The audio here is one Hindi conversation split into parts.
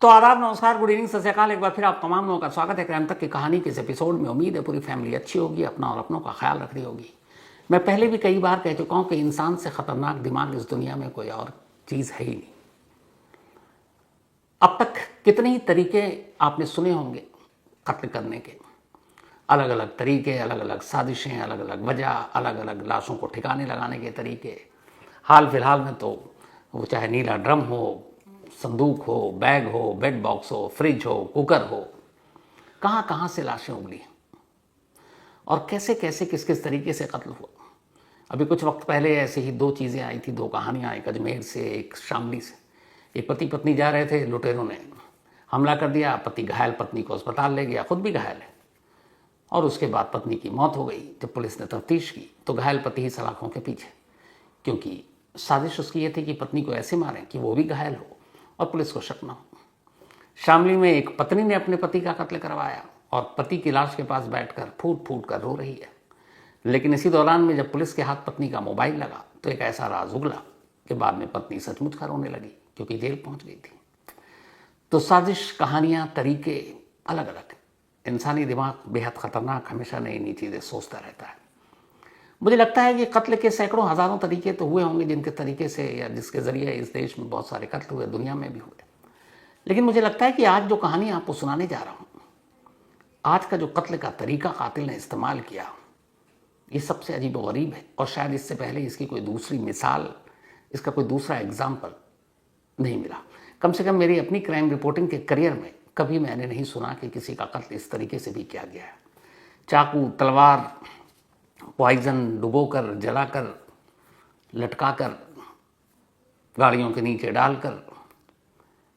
तो आदाब, नमस्कार, गुड इवनिंग, सत श्री अकाल। एक बार फिर आप तमाम लोगों का स्वागत है क्राइम तक की कहानी के इस एपिसोड में। उम्मीद है पूरी फैमिली अच्छी होगी, अपना और अपनों का ख्याल रख रही होगी। मैं पहले भी कई बार कह चुका हूं कि इंसान से खतरनाक दिमाग इस दुनिया में कोई और चीज़ है ही नहीं। अब तक कितने ही तरीके आपने सुने होंगे कत्ल करने के, अलग अलग तरीके, अलग अलग साजिशें, अलग अलग वजह, अलग अलग लाशों को ठिकाने लगाने के तरीके। हाल फिलहाल में तो वो चाहे नीला ड्रम हो, संदूक हो, बैग हो, बेड बॉक्स हो, फ्रिज हो, कुकर हो, कहाँ कहाँ से लाशें उगली और कैसे कैसे किस किस तरीके से कत्ल हुआ। अभी कुछ वक्त पहले ऐसे ही दो चीज़ें आई थी, दो कहानियाँ, एक अजमेर से, एक शामली से। एक पति पत्नी जा रहे थे, लुटेरों ने हमला कर दिया, पति घायल, पत्नी को अस्पताल ले गया, खुद भी घायल है, और उसके बाद पत्नी की मौत हो गई। जब पुलिस ने तफ्तीश की तो घायल पति ही सलाखों के पीछे, क्योंकि साजिश उसकी ये थी कि पत्नी को ऐसे मारें कि वो भी घायल हो और पुलिस को शक न हो। शामली में एक पत्नी ने अपने पति का कत्ल करवाया और पति की लाश के पास बैठकर फूट फूट कर रो रही है। लेकिन इसी दौरान में जब पुलिस के हाथ पत्नी का मोबाइल लगा तो एक ऐसा राज उगला कि बाद में पत्नी सचमुच कर रोने लगी, क्योंकि जेल पहुंच गई थी। तो साजिश, कहानियां, तरीके अलग अलग। इंसानी दिमाग बेहद खतरनाक, हमेशा नई नई चीज़ें सोचता रहता है। मुझे लगता है कि कत्ल के सैकड़ों हज़ारों तरीके तो हुए होंगे, जिनके तरीके से या जिसके ज़रिए इस देश में बहुत सारे कत्ल हुए, दुनिया में भी हुए। लेकिन मुझे लगता है कि आज जो कहानी आपको सुनाने जा रहा हूँ, आज का जो कत्ल का तरीका कातिल ने इस्तेमाल किया, ये सबसे अजीब व गरीब है। और शायद इससे पहले इसकी कोई दूसरी मिसाल, इसका कोई दूसरा एग्जाम्पल नहीं मिला। कम से कम मेरी अपनी क्राइम रिपोर्टिंग के करियर में कभी मैंने नहीं सुना कि किसी का कत्ल इस तरीके से भी किया गया है। चाकू, तलवार, पॉइजन, डुबोकर, जलाकर, लटकाकर, गाड़ियों के नीचे डालकर,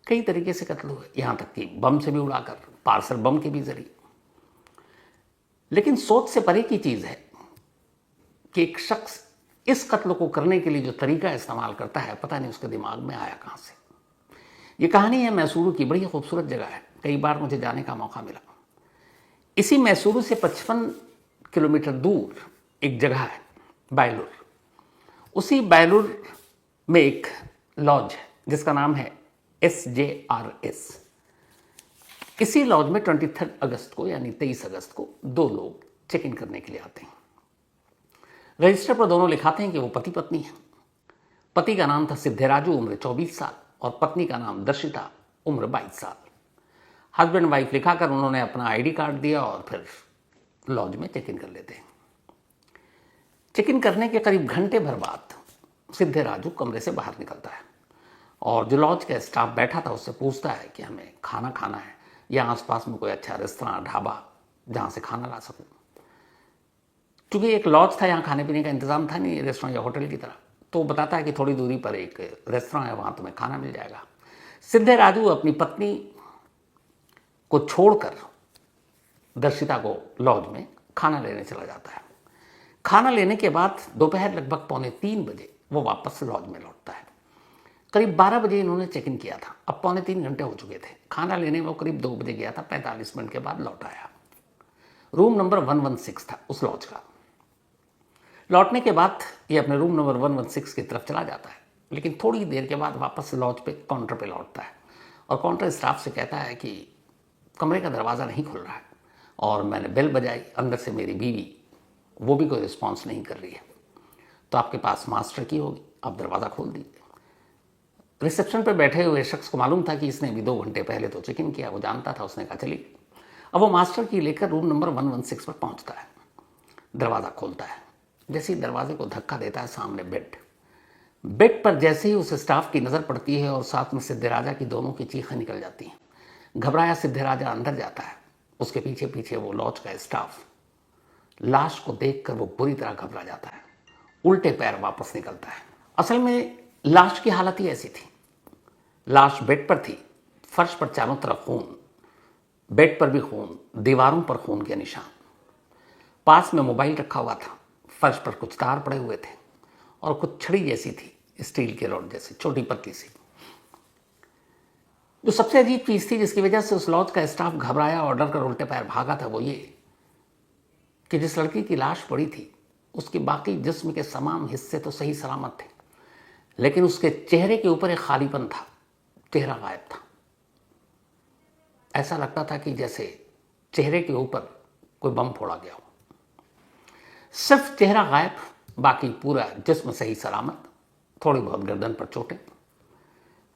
कई तरीके से कत्ल हुए, यहाँ तक कि बम से भी उड़ाकर, पार्सल बम के भी जरिए। लेकिन सोच से परे की चीज़ है कि एक शख्स इस कत्ल को करने के लिए जो तरीका इस्तेमाल करता है, पता नहीं उसके दिमाग में आया कहाँ से। ये कहानी है मैसूरू की, बड़ी खूबसूरत जगह है, कई बार मुझे जाने का मौका मिला। इसी मैसूरू से 55 किलोमीटर दूर एक जगह है बायलूर। उसी बायलूर में एक लॉज है जिसका नाम है SJRS। इसी लॉज में 23 अगस्त को, यानी 23 अगस्त को, दो लोग चेक इन करने के लिए आते हैं। रजिस्टर पर दोनों लिखाते हैं कि वो पति पत्नी हैं। पति का नाम था सिद्धराजू, उम्र 24 साल, और पत्नी का नाम दर्शिता, उम्र 22 साल। हस्बैंड वाइफ लिखाकर उन्होंने अपना ID कार्ड दिया और फिर लॉज में चेक इन कर लेते हैं। चेक इन करने के करीब घंटे भर बाद सिद्धराजू कमरे से बाहर निकलता है और जो लॉज का स्टाफ बैठा था उससे पूछता है कि हमें खाना खाना है, या आसपास में कोई अच्छा रेस्तरां, ढाबा जहाँ से खाना ला सकूँ। क्योंकि एक लॉज था, यहाँ खाने पीने का इंतजाम था नहीं रेस्टोरेंट या होटल की तरह, तो बताता है कि थोड़ी दूरी पर एक रेस्तरां है, वहाँ तुम्हें खाना मिल जाएगा। सिद्धराजू अपनी पत्नी को छोड़कर दर्शिता को लॉज में खाना लेने चला जाता है। खाना लेने के बाद दोपहर लगभग 2:45 बजे वो वापस लॉज में लौटता है। करीब 12 बजे इन्होंने चेक इन किया था, अब 2.25 घंटे हो चुके थे। खाना लेने वो करीब 2 बजे गया था, 45 मिनट के बाद लौट आया। रूम नंबर 116 था उस लॉज का। लौटने के बाद ये अपने रूम नंबर 116 की तरफ चला जाता है, लेकिन थोड़ी देर के बाद वापस लॉज पे काउंटर पे लौटता है और काउंटर स्टाफ से कहता है कि कमरे का दरवाज़ा नहीं खुल रहा है और मैंने बेल बजाई, अंदर से मेरी बीवी, वो भी कोई रिस्पॉन्स नहीं कर रही है, तो आपके पास मास्टर की होगी, आप दरवाज़ा खोल दीजिए। रिसेप्शन पर बैठे हुए शख्स को मालूम था कि इसने भी 2 घंटे पहले तो चेक इन किया, वो जानता था। उसने कहा चलिए। अब वो मास्टर की लेकर रूम नंबर 116 पर पहुंचता है, दरवाज़ा खोलता है। जैसे ही दरवाजे को धक्का देता है, सामने बेड पर जैसे ही उस स्टाफ की नज़र पड़ती है और साथ में सिद्धराजा की दोनों की चीखें निकल जाती हैं। घबराया सिद्धराजा अंदर जाता है, उसके पीछे पीछे वो लॉज का स्टाफ। लाश को देखकर वो बुरी तरह घबरा जाता है, उल्टे पैर वापस निकलता है। असल में लाश की हालत ही ऐसी थी। लाश बेड पर थी, फर्श पर चारों तरफ खून, बेड पर भी खून, दीवारों पर खून के निशान। पास में मोबाइल रखा हुआ था, फर्श पर कुछ तार पड़े हुए थे और कुछ छड़ी जैसी थी, स्टील के रॉड जैसी, छोटी पतली सी। जो सबसे अजीब चीज़ थी जिसकी वजह से उस लॉज का स्टाफ घबराया और डर कर उल्टे पैर भागा था, वो ये कि जिस लड़की की लाश पड़ी थी उसके बाकी जिस्म के तमाम हिस्से तो सही सलामत थे, लेकिन उसके चेहरे के ऊपर एक खालीपन था, चेहरा गायब था। ऐसा लगता था कि जैसे चेहरे के ऊपर कोई बम फोड़ा गया हो। सिर्फ चेहरा गायब, बाकी पूरा जिस्म सही सलामत, थोड़ी बहुत गर्दन पर चोटें।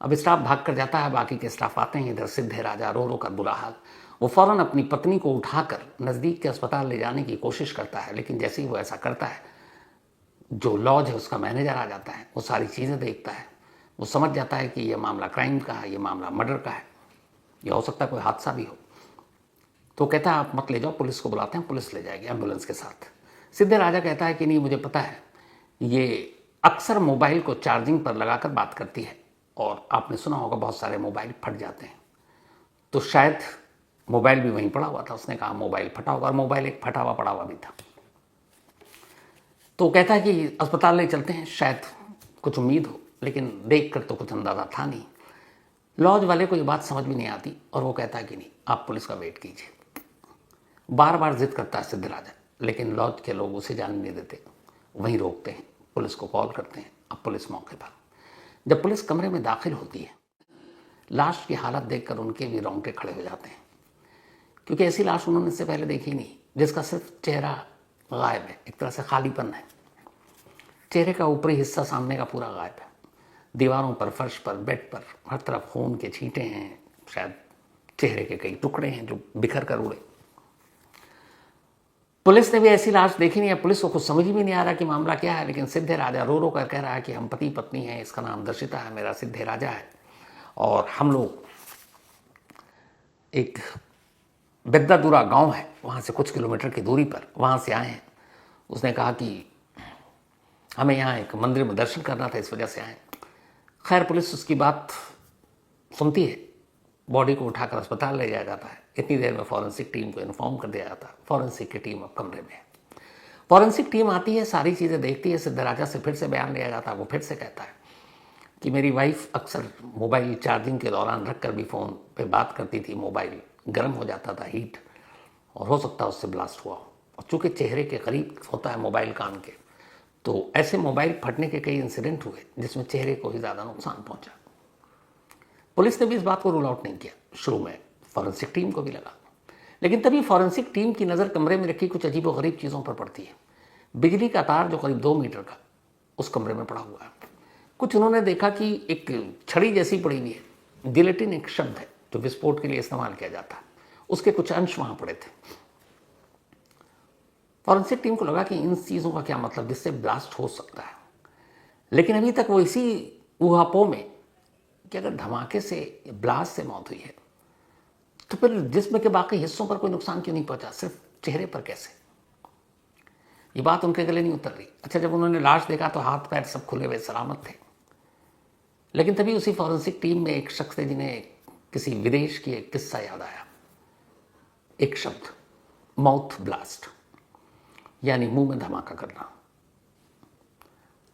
अब स्टाफ भाग कर जाता है, बाकी के स्टाफ आते हैं। इधर सिद्धे राजा रो रो कर बुरा हाल। वो फौरन अपनी पत्नी को उठाकर नज़दीक के अस्पताल ले जाने की कोशिश करता है, लेकिन जैसे ही वो ऐसा करता है, जो लॉज है उसका मैनेजर आ जाता है। वो सारी चीज़ें देखता है, वो समझ जाता है कि ये मामला क्राइम का है, ये मामला मर्डर का है, या हो सकता है कोई हादसा भी हो। तो कहता है आप मत ले जाओ, पुलिस को बुलाते हैं, पुलिस ले जाएगी एम्बुलेंस के साथ। सिद्धे राजा कहता है कि नहीं, मुझे पता है, ये अक्सर मोबाइल को चार्जिंग पर लगाकर बात करती है, और आपने सुना होगा बहुत सारे मोबाइल फट जाते हैं, तो शायद मोबाइल भी वहीं पड़ा हुआ था। उसने कहा मोबाइल फटा होगा, और मोबाइल एक फटा हुआ पड़ा हुआ भी था। तो कहता है कि अस्पताल ले चलते हैं, शायद कुछ उम्मीद हो, लेकिन देख कर तो कुछ अंदाज़ा था नहीं। लॉज वाले को ये बात समझ भी नहीं आती, और वो कहता है कि नहीं, आप पुलिस का वेट कीजिए। बार बार जिद करता है सिद्ध राजा, लेकिन लॉज के लोग उसे जाने नहीं देते, वहीं रोकते हैं, पुलिस को कॉल करते हैं। अब पुलिस मौके पर, जब पुलिस कमरे में दाखिल होती है, लाश की हालत देखकर उनके भी रोंगटे खड़े हो जाते हैं, क्योंकि ऐसी लाश उन्होंने इससे पहले देखी नहीं, जिसका सिर्फ चेहरा गायब है, एक तरह से खालीपन है। चेहरे का ऊपरी हिस्सा सामने का पूरा गायब है। दीवारों पर, फर्श पर, बेड पर हर तरफ खून के छींटे हैं, शायद चेहरे के कई टुकड़े हैं जो बिखर कर उड़े। पुलिस ने भी ऐसी लाश देखी नहीं है, पुलिस को कुछ समझ भी नहीं आ रहा कि मामला क्या है, लेकिन सिद्धे राजा रो रो कर कह रहा है कि हम पति पत्नी हैं, इसका नाम दर्शिता है, मेरा सिद्धे राजा है, और हम लोग एक बेद्दादुरा गांव है, वहाँ से कुछ किलोमीटर की दूरी पर, वहाँ से आए हैं। उसने कहा कि हमें यहाँ एक मंदिर में दर्शन करना था, इस वजह से आए। खैर पुलिस उसकी बात सुनती है, बॉडी को उठाकर अस्पताल ले जाया जाता है। इतनी देर में फॉरेंसिक टीम को इन्फॉर्म कर दिया जाता है। फॉरेंसिक की टीम अब कमरे में है। फॉरेंसिक टीम आती है, सारी चीज़ें देखती है। सिद्ध राजा से फिर से बयान लिया जाता है। वो फिर से कहता है कि मेरी वाइफ अक्सर मोबाइल चार्जिंग के दौरान रख कर भी फ़ोन पे बात करती थी, मोबाइल गर्म हो जाता था, हीट, और हो सकता है उससे ब्लास्ट हुआ हो। और चूँकि चेहरे के करीब होता है मोबाइल कान के, तो ऐसे मोबाइल फटने के कई इंसिडेंट हुए जिसमें चेहरे को ही ज़्यादा नुकसान पहुंचा। पुलिस ने भी इस बात को रूल आउट नहीं किया। शुरू में फॉरेंसिक टीम को भी लगा, लेकिन तभी फॉरेंसिक टीम की नज़र कमरे में रखी कुछ अजीब व गरीब चीज़ों पर पड़ती है। बिजली का तार जो करीब 2 मीटर का उस कमरे में पड़ा हुआ है। कुछ उन्होंने देखा कि एक छड़ी जैसी पड़ी हुई है। गिलेटिन एक शब्द है जो विस्फोट के लिए इस्तेमाल किया जाता है, उसके कुछ अंश वहाँ पड़े थे। फॉरेंसिक टीम को लगा कि इन चीज़ों का क्या मतलब, जिससे ब्लास्ट हो सकता है। लेकिन अभी तक वो इसी ऊहापोह में कि अगर धमाके से, ब्लास्ट से मौत हुई है, तो फिर जिस्म के बाकी हिस्सों पर कोई नुकसान क्यों नहीं पहुंचा, सिर्फ चेहरे पर कैसे? ये बात उनके गले नहीं उतर रही। अच्छा, जब उन्होंने लाश देखा तो हाथ पैर सब खुले हुए सलामत थे। लेकिन तभी उसी फॉरेंसिक टीम में एक शख्स थे जिन्हें किसी विदेश की एक किस्सा याद आया। एक शब्द, माउथ ब्लास्ट, यानी मुंह में धमाका करना।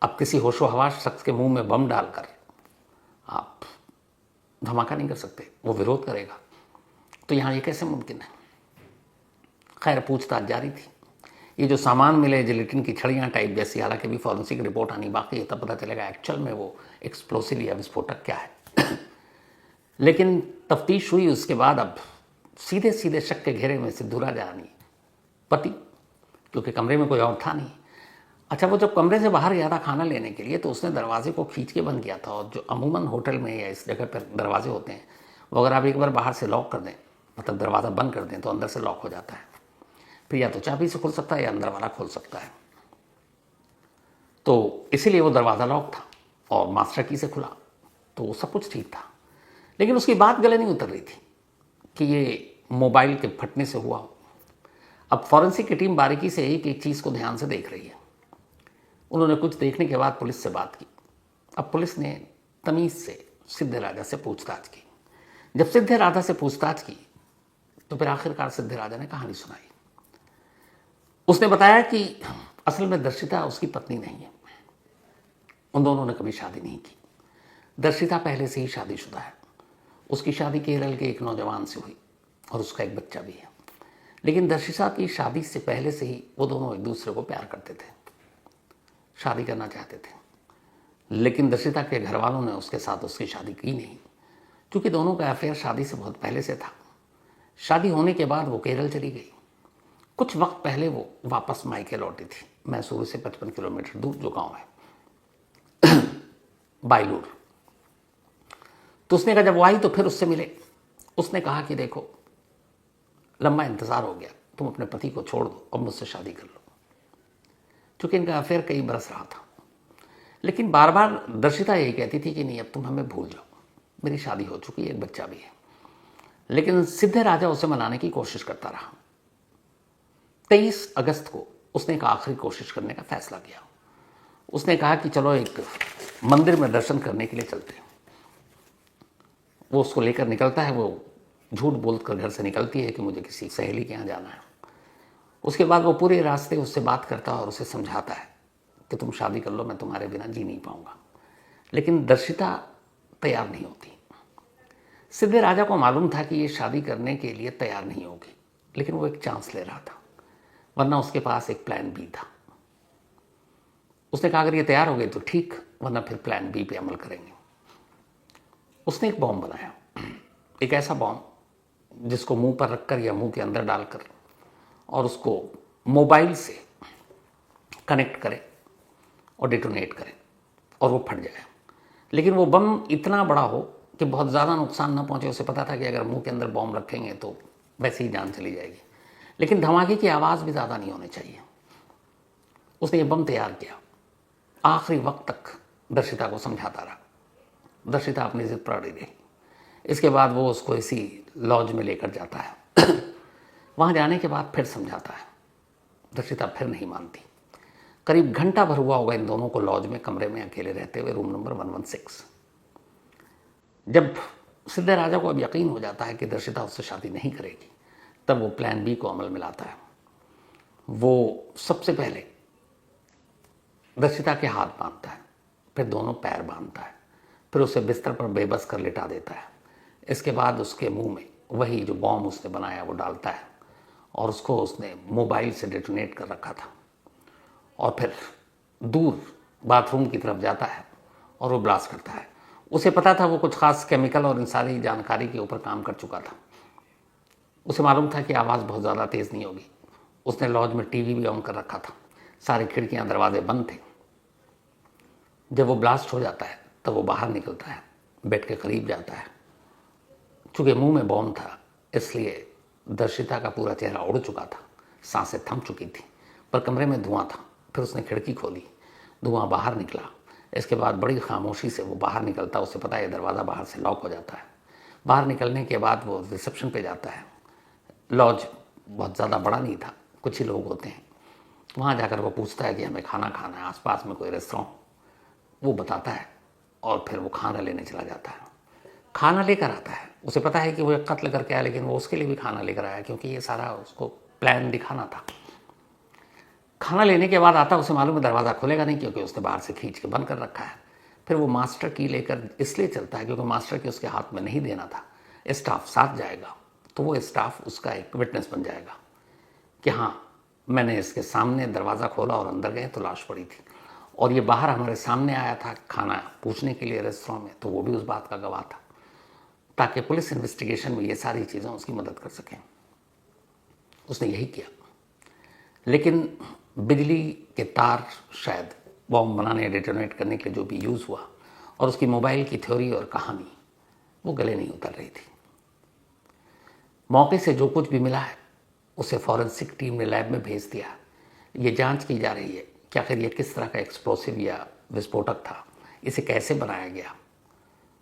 अब किसी होशो हवास शख्स के मुंह में बम डालकर आप धमाका नहीं कर सकते, वो विरोध करेगा। तो यहाँ ये कैसे मुमकिन है? खैर पूछताछ जारी थी। ये जो सामान मिले, जिलेटिन की छड़ियाँ टाइप जैसी, हालांकि भी फॉरेंसिक रिपोर्ट आनी बाकी है, तब पता चलेगा एक्चुअल में वो एक्सप्लोसिव या विस्फोटक क्या है। लेकिन तफ्तीश हुई उसके बाद अब सीधे सीधे शक के घेरे में सिद्धू राजा नहीं, पति, क्योंकि कमरे में कोई और था नहीं। अच्छा, वो जब कमरे से बाहर गया था खाना लेने के लिए, तो उसने दरवाजे को खींच के बंद किया था। और जो अमूमन होटल में या इस जगह पर दरवाजे होते हैं, वो अगर आप एक बार बाहर से लॉक कर दें, मतलब दरवाज़ा बंद कर दें, तो अंदर से लॉक हो जाता है। फिर या तो चाबी से खुल सकता है या अंदर वाला खोल सकता है। तो इसीलिए वो दरवाज़ा लॉक था और मास्टर की से खुला, तो सब कुछ ठीक था। लेकिन उसकी बात गले नहीं उतर रही थी कि ये मोबाइल के फटने से हुआ हो। अब फॉरेंसिक की टीम बारीकी से एक चीज़ को ध्यान से देख रही है। उन्होंने कुछ देखने के बाद पुलिस से बात की। अब पुलिस ने तमीज़ से सिद्धे राजा से पूछताछ की। जब सिद्धे राजा से पूछताछ की तो फिर आखिरकार सिद्धे राजा ने कहानी सुनाई। उसने बताया कि असल में दर्शिता उसकी पत्नी नहीं है, उन दोनों ने कभी शादी नहीं की। दर्शिता पहले से ही शादीशुदा है। उसकी शादी केरल के एक नौजवान से हुई और उसका एक बच्चा भी है। लेकिन दर्शिता की शादी से पहले से ही वो दोनों एक दूसरे को प्यार करते थे, शादी करना चाहते थे। लेकिन दर्शिता के घर वालों ने उसके साथ उसकी शादी की नहीं, क्योंकि दोनों का अफेयर शादी से बहुत पहले से था। शादी होने के बाद वो केरल चली गई। कुछ वक्त पहले वो वापस मायके लौटी थी, मैसूर से 55 किलोमीटर दूर जो गांव है बायलूर। तो उसने कहा, जब वो आई तो फिर उससे मिले। उसने कहा कि देखो, लंबा इंतजार हो गया, तुम अपने पति को छोड़ दो और मुझसे शादी कर लो। चूंकि इनका अफेयर कई बरस रहा था, लेकिन बार बार दर्शिता यही कहती थी कि नहीं, अब तुम हमें भूल जाओ, मेरी शादी हो चुकी है, एक बच्चा भी है। लेकिन सिद्धे राजा उसे मनाने की कोशिश करता रहा। 23 अगस्त को उसने एक आखिरी कोशिश करने का फैसला किया। उसने कहा कि चलो एक मंदिर में दर्शन करने के लिए चलते हैं। वो उसको लेकर निकलता है, वो झूठ बोलकर घर से निकलती है कि मुझे किसी सहेली के यहाँ जाना है। उसके बाद वो पूरे रास्ते उससे बात करता है और उसे समझाता है कि तुम शादी कर लो, मैं तुम्हारे बिना जी नहीं पाऊंगा। लेकिन दर्शिता तैयार नहीं होती। सिद्धे राजा को मालूम था कि ये शादी करने के लिए तैयार नहीं होगी, लेकिन वो एक चांस ले रहा था, वरना उसके पास एक प्लान बी था। उसने कहा, अगर ये तैयार हो गई तो ठीक, वरना फिर प्लान बी पे अमल करेंगे। उसने एक बॉम्ब बनाया, एक ऐसा बॉम्ब जिसको मुंह पर रखकर या मुंह के अंदर डालकर और उसको मोबाइल से कनेक्ट करे और डिटोनेट करे और वो फट जाए। लेकिन वो बम इतना बड़ा हो कि बहुत ज़्यादा नुकसान ना पहुंचे। उसे पता था कि अगर मुंह के अंदर बॉम्ब रखेंगे तो वैसे ही जान चली जाएगी, लेकिन धमाके की आवाज़ भी ज़्यादा नहीं होनी चाहिए। उसने ये बम तैयार किया, आखिरी वक्त तक दर्शिता को समझाता रहा। दर्शिता अपनी जिद पर अड़ी रही। इसके बाद वो उसको इसी लॉज में लेकर जाता है। वहाँ जाने के बाद फिर समझाता है, दर्शिता फिर नहीं मानती। करीब घंटा भर हुआ होगा इन दोनों को लॉज में कमरे में अकेले रहते हुए, रूम नंबर 116। जब सिद्धे राजा को अब यकीन हो जाता है कि दर्शिता उससे शादी नहीं करेगी, तब वो प्लान बी को अमल में लाता है। वो सबसे पहले दर्शिता के हाथ बांधता है, फिर दोनों पैर बांधता है, फिर उसे बिस्तर पर बेबस कर लिटा देता है। इसके बाद उसके मुंह में वही जो बॉम्ब उसने बनाया वो डालता है और उसको उसने मोबाइल से डिटोनेट कर रखा था, और फिर दूर बाथरूम की तरफ जाता है और वो ब्लास्ट करता है। उसे पता था वो कुछ खास केमिकल और इन सारी जानकारी के ऊपर काम कर चुका था। उसे मालूम था कि आवाज़ बहुत ज़्यादा तेज़ नहीं होगी। उसने लॉज में टीवी भी ऑन कर रखा था, सारी खिड़कियां दरवाजे बंद थे। जब वो ब्लास्ट हो जाता है तब वो बाहर निकलता है, बेड के करीब जाता है। चूँकि मुंह में बॉम्ब था इसलिए दर्शिता का पूरा चेहरा उड़ चुका था, सांसें थम चुकी थी, पर कमरे में धुआं था। फिर उसने खिड़की खोली, धुआं बाहर निकला। इसके बाद बड़ी खामोशी से वो बाहर निकलता। उसे पता है दरवाज़ा बाहर से लॉक हो जाता है। बाहर निकलने के बाद वो रिसेप्शन पे जाता है। लॉज बहुत ज़्यादा बड़ा नहीं था, कुछ ही लोग होते हैं। वहाँ जाकर वो पूछता है कि हमें खाना खाना है, आसपास में कोई रेस्टोरेंट। वो बताता है और फिर वो खाना लेने चला जाता है। खाना लेकर आता है। उसे पता है कि वो एक कत्ल करके आया, लेकिन वो उसके लिए भी खाना लेकर आया, क्योंकि ये सारा उसको प्लान दिखाना था। खाना लेने के बाद आता, उसे मालूम है दरवाज़ा खुलेगा नहीं, क्योंकि उसने बाहर से खींच के बंद कर रखा है। फिर वो मास्टर की लेकर इसलिए चलता है क्योंकि मास्टर की उसके हाथ में नहीं देना था, स्टाफ साथ जाएगा, तो वो स्टाफ उसका एक विटनेस बन जाएगा कि हाँ, मैंने इसके सामने दरवाज़ा खोला और अंदर गए तो लाश पड़ी थी, और ये बाहर हमारे सामने आया था खाना पूछने के लिए रेस्टोरेंट में, तो वो भी उस बात का गवाह था, ताकि पुलिस इन्वेस्टिगेशन में ये सारी चीज़ें उसकी मदद कर सकें। उसने यही किया। लेकिन बिजली के तार शायद बॉम्ब बनाने, डिटोनेट करने के लिए जो भी यूज़ हुआ, और उसकी मोबाइल की थ्योरी और कहानी वो गले नहीं उतर रही थी। मौके से जो कुछ भी मिला है उसे फॉरेंसिक टीम ने लैब में भेज दिया। ये जांच की जा रही है कि आखिर ये किस तरह का एक्सप्लोसिव या विस्फोटक था, इसे कैसे बनाया गया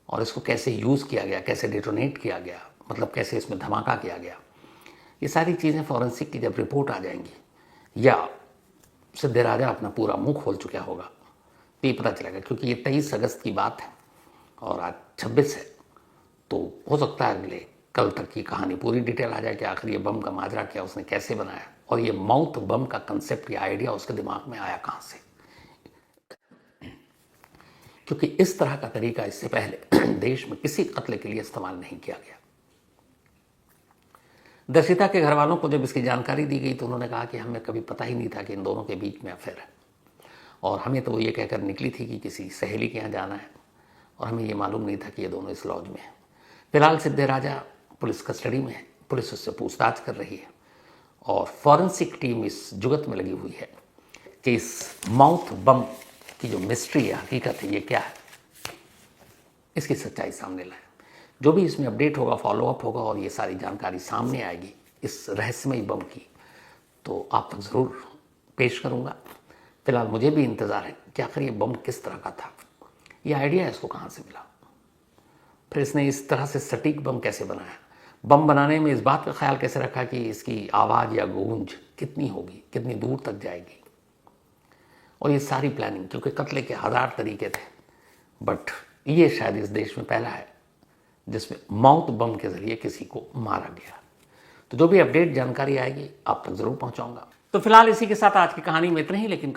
और इसको कैसे यूज़ किया गया, कैसे डिटोनेट किया गया, मतलब कैसे इसमें धमाका किया गया। ये सारी चीज़ें फॉरेंसिक की जब रिपोर्ट आ जाएंगी, या सिद्धे राजा अपना पूरा मुंह खोल चुका होगा, तो ये पता चलेगा। क्योंकि ये 23 अगस्त की बात है और आज 26 है, तो हो सकता है अगले कल तक की कहानी पूरी डिटेल आ जाए कि आखिर ये बम का माजरा क्या, उसने कैसे बनाया, और ये माउथ बम का कंसेप्ट या आइडिया उसके दिमाग में आया कहाँ से। क्योंकि इस तरह का तरीका इससे पहले देश में किसी कत्ल के लिए इस्तेमाल नहीं किया गया। दर्शिता के घर वालों को जब इसकी जानकारी दी गई तो उन्होंने कहा कि हमें कभी पता ही नहीं था कि इन दोनों के बीच में अफेयर है, और हमें तो वो ये कहकर निकली थी कि किसी सहेली के यहाँ जाना है, और हमें ये मालूम नहीं था कि ये दोनों इस लॉज में हैं। फिलहाल सिद्धे राजा पुलिस कस्टडी में है, पुलिस उससे पूछताछ कर रही है और फॉरेंसिक टीम इस जुगत में लगी हुई है कि इस माउथ बम की जो मिस्ट्री है, हकीकत है, ये क्या है, इसकी सच्चाई सामने लाए। जो भी इसमें अपडेट होगा, फॉलोअप होगा और ये सारी जानकारी सामने आएगी इस रहस्यमयी बम की, तो आप तक ज़रूर पेश करूँगा। फिलहाल मुझे भी इंतज़ार है कि आखिर ये बम किस तरह का था, ये आइडिया इसको कहाँ से मिला, फिर इसने इस तरह से सटीक बम कैसे बनाया, बम बनाने में इस बात का ख्याल कैसे रखा कि इसकी आवाज़ या गूंज कितनी होगी, कितनी दूर तक जाएगी। और ये सारी प्लानिंग, क्योंकि कत्ले के 1000 तरीके थे, बट ये शायद इस देश में पहला है जिसमें माउथ बम के ज़रिए किसी को मारा गया। तो जो भी अपडेट जानकारी आएगी आप तक ज़रूर पहुंचाऊंगा। तो फिलहाल इसी के साथ आज की कहानी में इतना ही, लेकिन